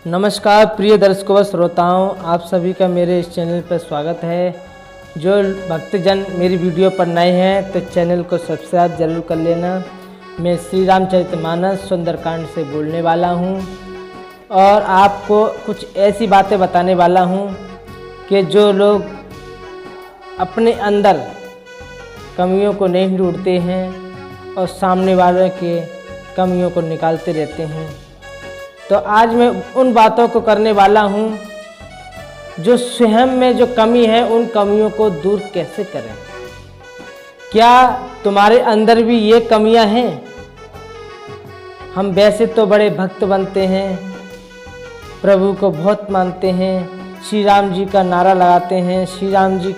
नमस्कार प्रिय दर्शकों व श्रोताओं, आप सभी का मेरे इस चैनल पर स्वागत है। जो भक्तजन मेरी वीडियो पर नए हैं तो चैनल को सब्सक्राइब जरूर कर लेना। मैं श्री रामचरितमानस सुंदरकांड से बोलने वाला हूं और आपको कुछ ऐसी बातें बताने वाला हूं कि जो लोग अपने अंदर कमियों को नहीं ढूंढते हैं और सामने वाले के कमियों को निकालते रहते हैं। तो आज मैं उन बातों को करने वाला हूँ जो स्वयं में जो कमी है उन कमियों को दूर कैसे करें। क्या तुम्हारे अंदर भी ये कमियां हैं? हम वैसे तो बड़े भक्त बनते हैं, प्रभु को बहुत मानते हैं, श्री राम जी का नारा लगाते हैं, श्री राम जी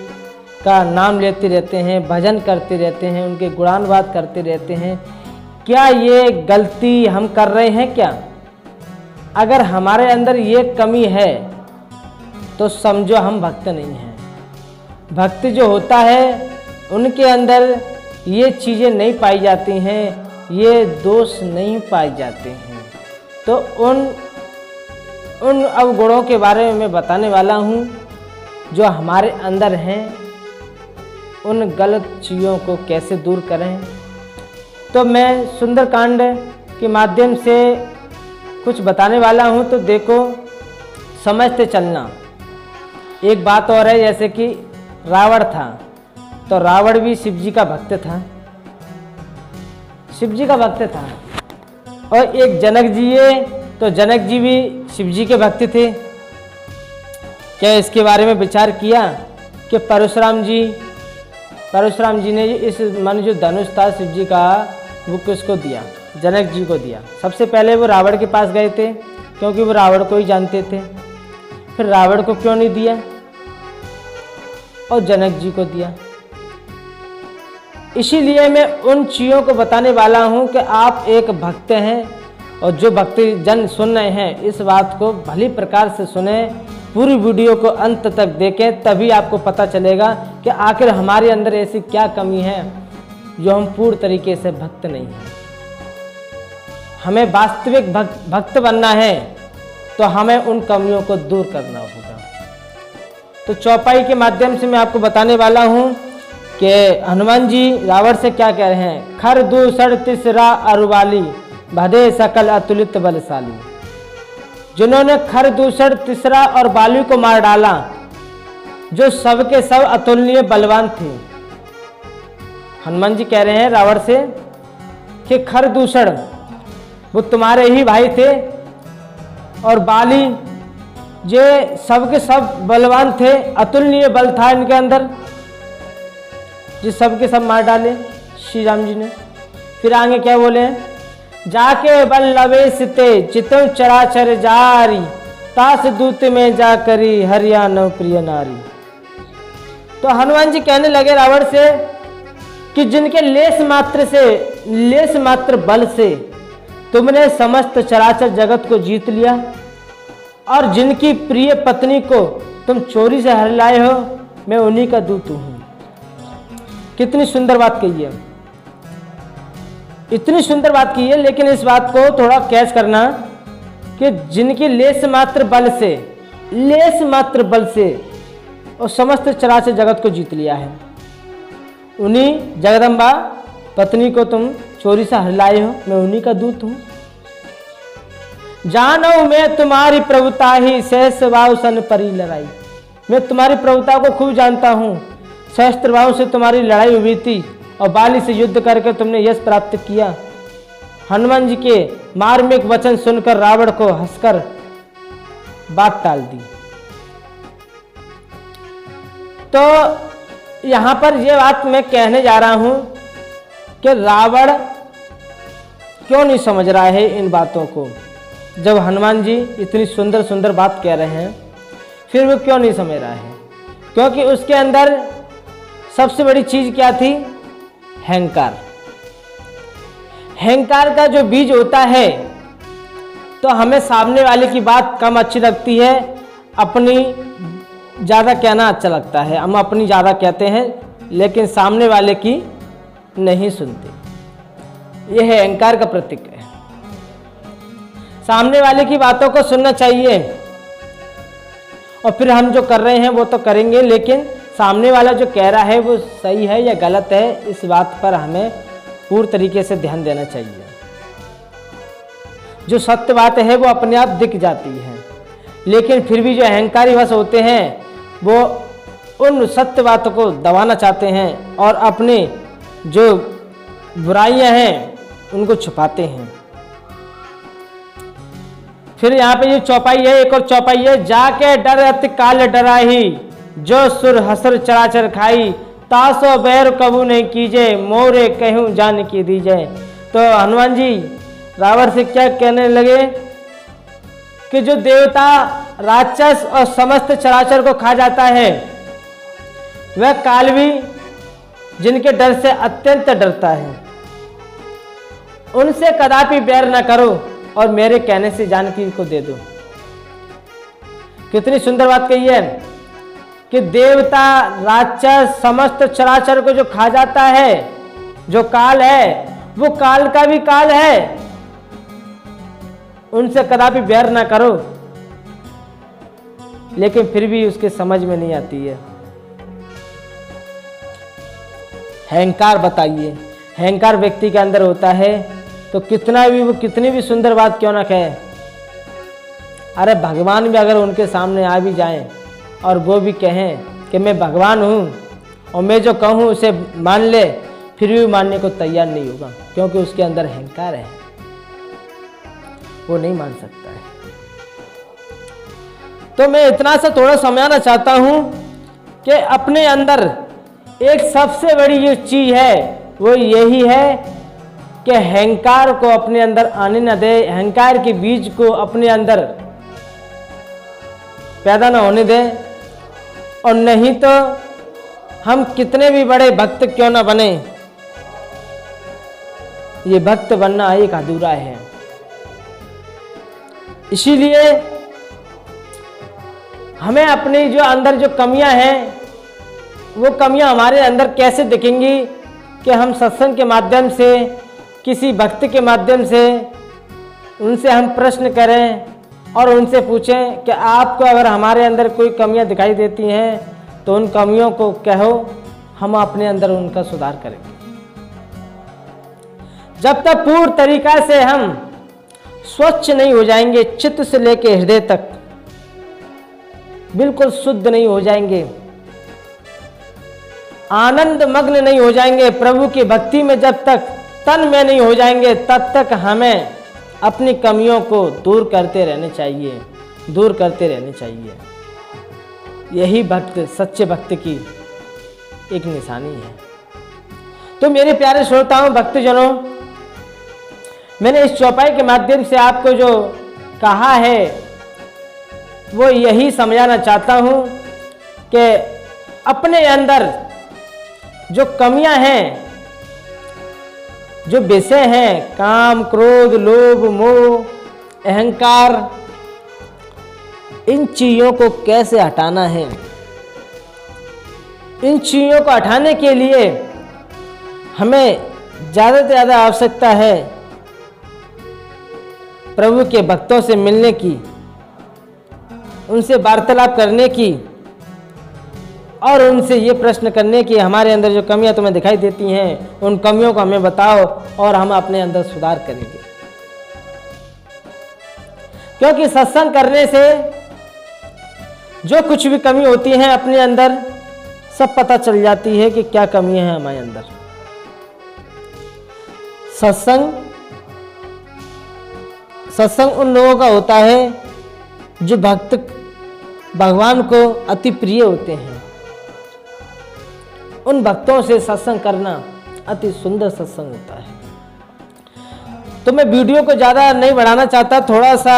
का नाम लेते रहते हैं, भजन करते रहते हैं, उनके गुणानुवाद करते रहते हैं। क्या ये गलती हम कर रहे हैं क्या? अगर हमारे अंदर ये कमी है तो समझो हम भक्त नहीं हैं। भक्त जो होता है उनके अंदर ये चीज़ें नहीं पाई जाती हैं, ये दोष नहीं पाए जाते हैं। तो उन अवगुणों के बारे में मैं बताने वाला हूँ जो हमारे अंदर हैं। उन गलत चीज़ों को कैसे दूर करें, तो मैं सुंदरकांड के माध्यम से कुछ बताने वाला हूँ। तो देखो, समझते चलना। एक बात और है, जैसे कि रावण था तो रावण भी शिव जी का भक्त था, शिव जी का भक्त था। और एक जनक जी है तो जनक जी भी शिव जी के भक्त थे। क्या इसके बारे में विचार किया कि परशुराम जी ने इस मन जो धनुष था शिव जी का वो किसको दिया? जनक जी को दिया। सबसे पहले वो रावण के पास गए थे क्योंकि वो रावण को ही जानते थे। फिर रावण को क्यों नहीं दिया और जनक जी को दिया? इसीलिए मैं उन चीज़ों को बताने वाला हूं कि आप एक भक्त हैं और जो भक्ति जन सुन रहे हैं इस बात को भली प्रकार से सुने, पूरी वीडियो को अंत तक देखें, तभी आपको पता चलेगा कि आखिर हमारे अंदर ऐसी क्या कमी है जो हम पूर्ण तरीके से भक्त नहीं हैं। हमें वास्तविक भक्त बनना है तो हमें उन कमियों को दूर करना होगा। तो चौपाई के माध्यम से मैं आपको बताने वाला हूं कि हनुमान जी रावण से क्या कह रहे हैं। खर दूसर तीसरा अरुवाली, भदे सकल अतुलित बलशाली। जिन्होंने खर दूसर तीसरा और बाली को मार डाला, जो सबके सब अतुलनीय बलवान थे। हनुमान जी कह रहे हैं रावण से कि खर दूसर वो तुम्हारे ही भाई थे और बाली ये सबके सब बलवान थे, अतुलनीय बल था इनके अंदर, जो सबके सब मार डाले श्री राम जी ने। फिर आगे क्या बोले? जाके बल लवेश ते चितव चराचर जारी, तास दूत में जा करी हरियाणा प्रिय नारी। तो हनुमान जी कहने लगे रावण से कि जिनके लेस मात्र बल से तुमने समस्त चराचर जगत को जीत लिया और जिनकी प्रिय पत्नी को तुम चोरी से हर लाए हो, मैं उन्हीं का दूत हूं। कितनी सुंदर बात कही है, इतनी सुंदर बात की है। लेकिन इस बात को थोड़ा कैच करना कि जिनकी लेस मात्र बल से और समस्त चराचर जगत को जीत लिया है, उन्हीं जगदम्बा पत्नी को तुम चोरी से हर लाए हो, मैं उन्हीं का दूत हूं। जानो मैं तुम्हारी प्रभुता ही सहस्त्र बाहु सन परी लड़ाई। मैं तुम्हारी प्रभुता को खूब जानता हूं। सहस्त्र बाहु से तुम्हारी लड़ाई हुई थी और बाली से युद्ध करके तुमने यश प्राप्त किया। हनुमान जी के मार्मिक वचन सुनकर रावण को हंसकर बात टाल दी। तो यहां पर यह बात मैं कहने जा रहा हूं कि रावण क्यों नहीं समझ रहा है इन बातों को। जब हनुमान जी इतनी सुंदर सुंदर बात कह रहे हैं फिर वो क्यों नहीं समझ रहा है? क्योंकि उसके अंदर सबसे बड़ी चीज क्या थी? अहंकार। अहंकार का जो बीज होता है तो हमें सामने वाले की बात कम अच्छी लगती है, अपनी ज़्यादा कहना अच्छा लगता है। हम अपनी ज़्यादा कहते हैं लेकिन सामने वाले की नहीं सुनते। यह अहंकार का प्रतीक है। सामने वाले की बातों को सुनना चाहिए और फिर हम जो कर रहे हैं वो तो करेंगे, लेकिन सामने वाला जो कह रहा है वो सही है या गलत है, इस बात पर हमें पूर्ण तरीके से ध्यान देना चाहिए। जो सत्य बात है वो अपने आप दिख जाती है, लेकिन फिर भी जो अहंकारी वश होते हैं वो उन सत्य बातों को दबाना चाहते हैं और अपने जो बुराइयां हैं उनको छुपाते हैं। फिर यहाँ पे ये चौपाई है, एक और चौपाई है, जाके डर अति काल डराही, जो सुर हसर चराचर खाई, तासो बैर कबू नहीं कीजे, मोरे कहूँ जान की दीजे। तो हनुमान जी रावण से क्या कहने लगे कि जो देवता राक्षस और समस्त चराचर को खा जाता है वह काल भी जिनके डर से अत्यंत डरता है, उनसे कदापि बैर न करो और मेरे कहने से जानकी को दे दो। कितनी सुंदर बात कही है कि देवता राक्षस समस्त चराचर को जो खा जाता है, जो काल है वो काल का भी काल है, उनसे कदापि बैर ना करो। लेकिन फिर भी उसके समझ में नहीं आती है। अहंकार बताइए, अहंकार व्यक्ति के अंदर होता है तो कितना भी वो कितनी भी सुंदर बात क्यों ना कहे, अरे भगवान भी अगर उनके सामने आ भी जाएं और वो भी कहें कि मैं भगवान हूँ और मैं जो कहूँ उसे मान ले, फिर भी मानने को तैयार नहीं होगा, क्योंकि उसके अंदर अहंकार है, वो नहीं मान सकता है। तो मैं इतना सा थोड़ा समझाना चाहता हूँ कि अपने अंदर एक सबसे बड़ी जो चीज है वो यही है कि अहंकार को अपने अंदर आने न दे, अहंकार के बीज को अपने अंदर पैदा न होने दे। और नहीं तो हम कितने भी बड़े भक्त क्यों ना बने, ये भक्त बनना एक अधूरा है। इसीलिए हमें अपनी जो अंदर जो कमियां हैं वो कमियां हमारे अंदर कैसे दिखेंगी कि हम सत्संग के माध्यम से, किसी भक्त के माध्यम से उनसे हम प्रश्न करें और उनसे पूछें कि आपको अगर हमारे अंदर कोई कमियां दिखाई देती हैं तो उन कमियों को कहो, हम अपने अंदर उनका सुधार करेंगे। जब तक पूर्ण तरीका से हम स्वच्छ नहीं हो जाएंगे, चित्त से लेकर हृदय तक बिल्कुल शुद्ध नहीं हो जाएंगे, आनंद मग्न नहीं हो जाएंगे, प्रभु की भक्ति में जब तक तन में नहीं हो जाएंगे, तब तक हमें अपनी कमियों को दूर करते रहने चाहिए, दूर करते रहने चाहिए। यही भक्त, सच्चे भक्त की एक निशानी है। तो मेरे प्यारे श्रोताओं, भक्तजनों, मैंने इस चौपाई के माध्यम से आपको जो कहा है वो यही समझाना चाहता हूँ कि अपने अंदर जो कमियां हैं, जो विषय हैं, काम, क्रोध, लोभ, मोह, अहंकार, इन चीजों को कैसे हटाना है। इन चीजों को हटाने के लिए हमें ज़्यादा से ज़्यादा आवश्यकता है प्रभु के भक्तों से मिलने की, उनसे वार्तालाप करने की और उनसे ये प्रश्न करने की हमारे अंदर जो कमियां तुम्हें दिखाई देती हैं उन कमियों को हमें बताओ और हम अपने अंदर सुधार करेंगे। क्योंकि सत्संग करने से जो कुछ भी कमी होती है अपने अंदर सब पता चल जाती है कि क्या कमियां हैं हमारे अंदर। सत्संग उन लोगों का होता है जो भक्त भगवान को अति प्रिय होते हैं। उन भक्तों से सत्संग करना अति सुंदर सत्संग होता है। तो मैं वीडियो को ज़्यादा नहीं बढ़ाना चाहता, थोड़ा सा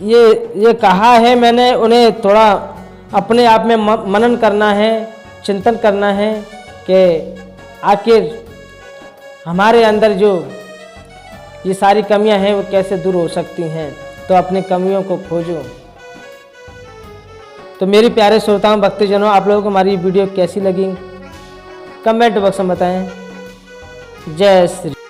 ये कहा है मैंने, उन्हें थोड़ा अपने आप में मनन करना है, चिंतन करना है कि आखिर हमारे अंदर जो ये सारी कमियां हैं वो कैसे दूर हो सकती हैं। तो अपनी कमियों को खोजो। तो मेरे प्यारे श्रोताओं, भक्तजनों, आप लोगों को हमारी वीडियो कैसी लगी कमेंट बॉक्स में बताएं। जय श्री